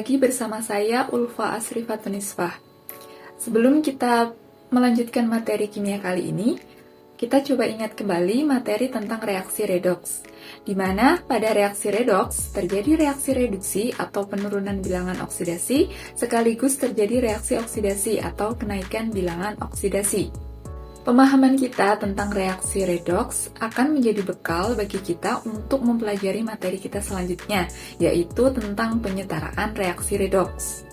lagi bersama saya Ulfa Asrifatun-Nisfah. Sebelum kita melanjutkan materi kimia kali ini, kita coba ingat kembali materi tentang reaksi redoks, di mana pada reaksi redoks terjadi reaksi reduksi atau penurunan bilangan oksidasi, sekaligus terjadi reaksi oksidasi atau kenaikan bilangan oksidasi. Pemahaman kita tentang reaksi redoks akan menjadi bekal bagi kita untuk mempelajari materi kita selanjutnya, yaitu tentang penyetaraan reaksi redoks.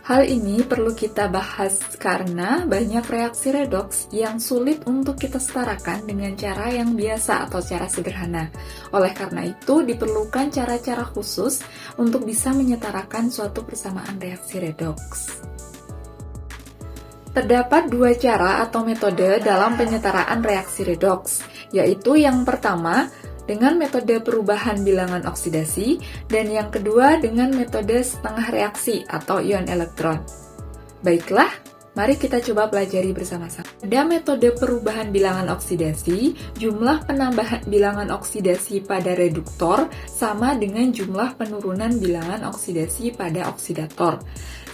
Hal ini perlu kita bahas karena banyak reaksi redoks yang sulit untuk kita setarakan dengan cara yang biasa atau cara sederhana. Oleh karena itu, diperlukan cara-cara khusus untuk bisa menyetarakan suatu persamaan reaksi redoks. Terdapat dua cara atau metode dalam penyetaraan reaksi redoks, yaitu yang pertama dengan metode perubahan bilangan oksidasi dan yang kedua dengan metode setengah reaksi atau ion elektron. Baiklah, mari kita coba pelajari bersama-sama. Pada metode perubahan bilangan oksidasi, jumlah penambahan bilangan oksidasi pada reduktor sama dengan jumlah penurunan bilangan oksidasi pada oksidator.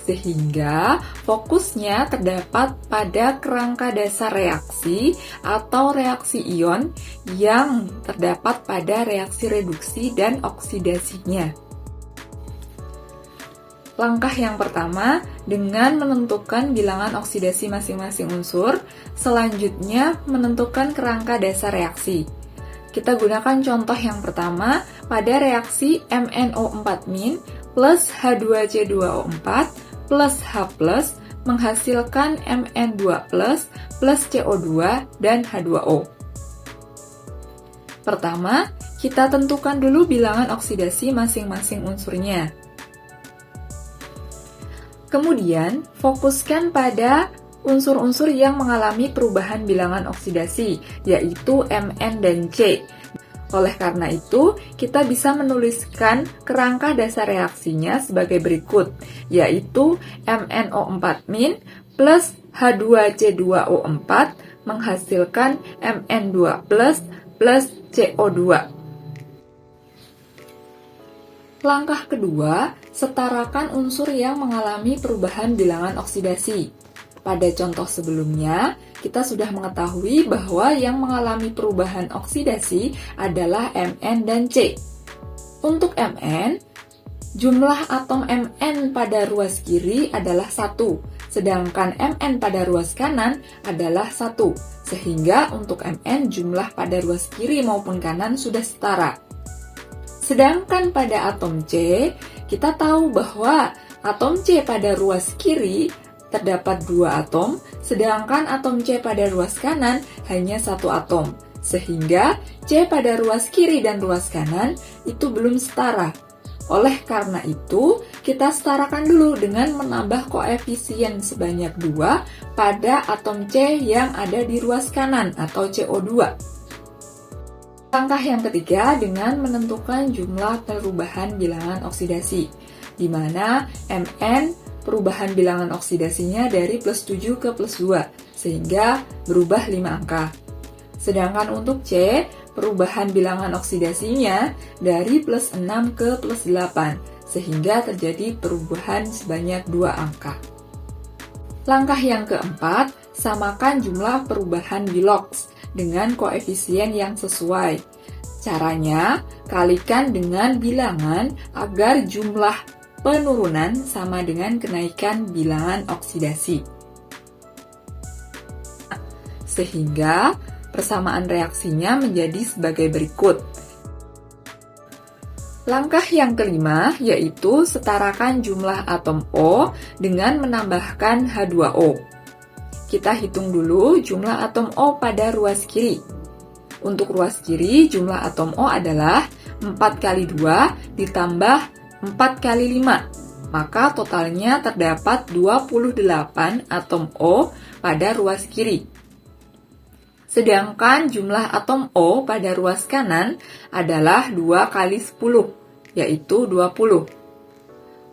Sehingga fokusnya terdapat pada kerangka dasar reaksi atau reaksi ion yang terdapat pada reaksi reduksi dan oksidasinya. Langkah yang pertama, dengan menentukan bilangan oksidasi masing-masing unsur, selanjutnya menentukan kerangka dasar reaksi. Kita gunakan contoh yang pertama pada reaksi MnO4- plus H2C2O4 plus H+, menghasilkan Mn2+, plus CO2 dan H2O. Pertama, kita tentukan dulu bilangan oksidasi masing-masing unsurnya. Kemudian, fokuskan pada unsur-unsur yang mengalami perubahan bilangan oksidasi, yaitu Mn dan C. Oleh karena itu, kita bisa menuliskan kerangka dasar reaksinya sebagai berikut, yaitu MnO4- plus H2C2O4 menghasilkan Mn2+, plus CO2. Langkah kedua, setarakan unsur yang mengalami perubahan bilangan oksidasi. Pada contoh sebelumnya, kita sudah mengetahui bahwa yang mengalami perubahan oksidasi adalah Mn dan C. Untuk Mn, jumlah atom Mn pada ruas kiri adalah 1, sedangkan Mn pada ruas kanan adalah 1, sehingga untuk Mn jumlah pada ruas kiri maupun kanan sudah setara. Sedangkan pada atom C, kita tahu bahwa atom C pada ruas kiri terdapat 2 atom, sedangkan atom C pada ruas kanan hanya 1 atom. Sehingga C pada ruas kiri dan ruas kanan itu belum setara. Oleh karena itu, kita setarakan dulu dengan menambah koefisien sebanyak 2 pada atom C yang ada di ruas kanan atau CO2. Langkah yang ketiga dengan menentukan jumlah perubahan bilangan oksidasi, di mana Mn perubahan bilangan oksidasinya dari plus 7 ke plus 2, sehingga berubah 5 angka. Sedangkan untuk C, perubahan bilangan oksidasinya dari plus 6 ke plus 8, sehingga terjadi perubahan sebanyak 2 angka. Langkah yang keempat, samakan jumlah perubahan Willox dengan koefisien yang sesuai. Caranya, kalikan dengan bilangan agar jumlah penurunan sama dengan kenaikan bilangan oksidasi. Sehingga persamaan reaksinya menjadi sebagai berikut. Langkah yang kelima yaitu setarakan jumlah atom O dengan menambahkan H2O. Kita hitung dulu jumlah atom O pada ruas kiri. Untuk ruas kiri, jumlah atom O adalah 4 kali 2 ditambah 4 kali 5, maka totalnya terdapat 28 atom O pada ruas kiri. Sedangkan jumlah atom O pada ruas kanan adalah 2 kali 10, yaitu 20.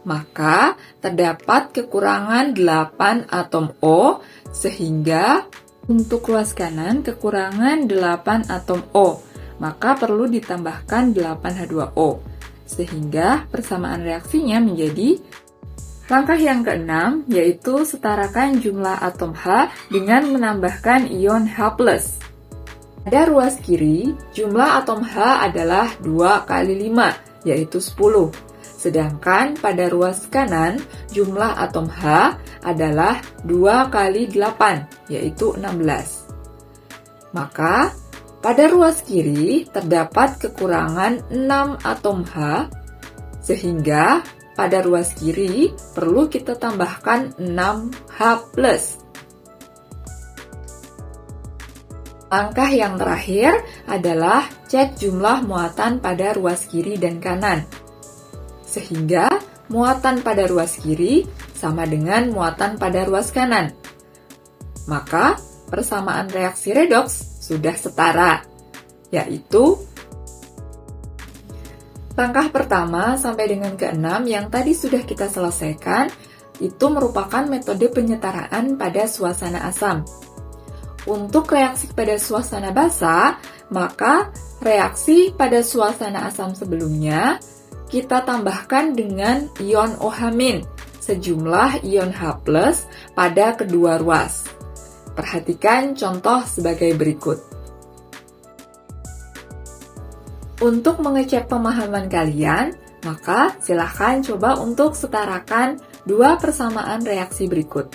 Maka terdapat kekurangan 8 atom O, sehingga untuk ruas kanan kekurangan 8 atom O, maka perlu ditambahkan 8 H2O. sehingga persamaan reaksinya menjadi langkah yang keenam, yaitu setarakan jumlah atom H dengan menambahkan ion H+. Pada ruas kiri, jumlah atom H adalah 2 kali 5, yaitu 10. Sedangkan pada ruas kanan, jumlah atom H adalah 2 kali 8, yaitu 16. Maka, pada ruas kiri terdapat kekurangan 6 atom H, sehingga pada ruas kiri perlu kita tambahkan 6H+. Langkah yang terakhir adalah cek jumlah muatan pada ruas kiri dan kanan. Sehingga muatan pada ruas kiri sama dengan muatan pada ruas kanan. Maka persamaan reaksi redoks sudah setara, yaitu langkah pertama sampai dengan keenam yang tadi sudah kita selesaikan, itu merupakan metode penyetaraan pada suasana asam. Untuk reaksi pada suasana basa, maka reaksi pada suasana asam sebelumnya kita tambahkan dengan ion OH- sejumlah ion H+ pada kedua ruas. Perhatikan contoh sebagai berikut. Untuk mengecek pemahaman kalian, maka silahkan coba untuk setarakan dua persamaan reaksi berikut.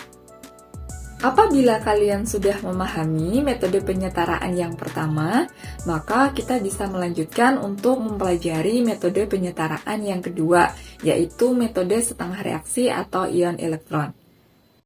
Apabila kalian sudah memahami metode penyetaraan yang pertama, maka kita bisa melanjutkan untuk mempelajari metode penyetaraan yang kedua, yaitu metode setengah reaksi atau ion elektron.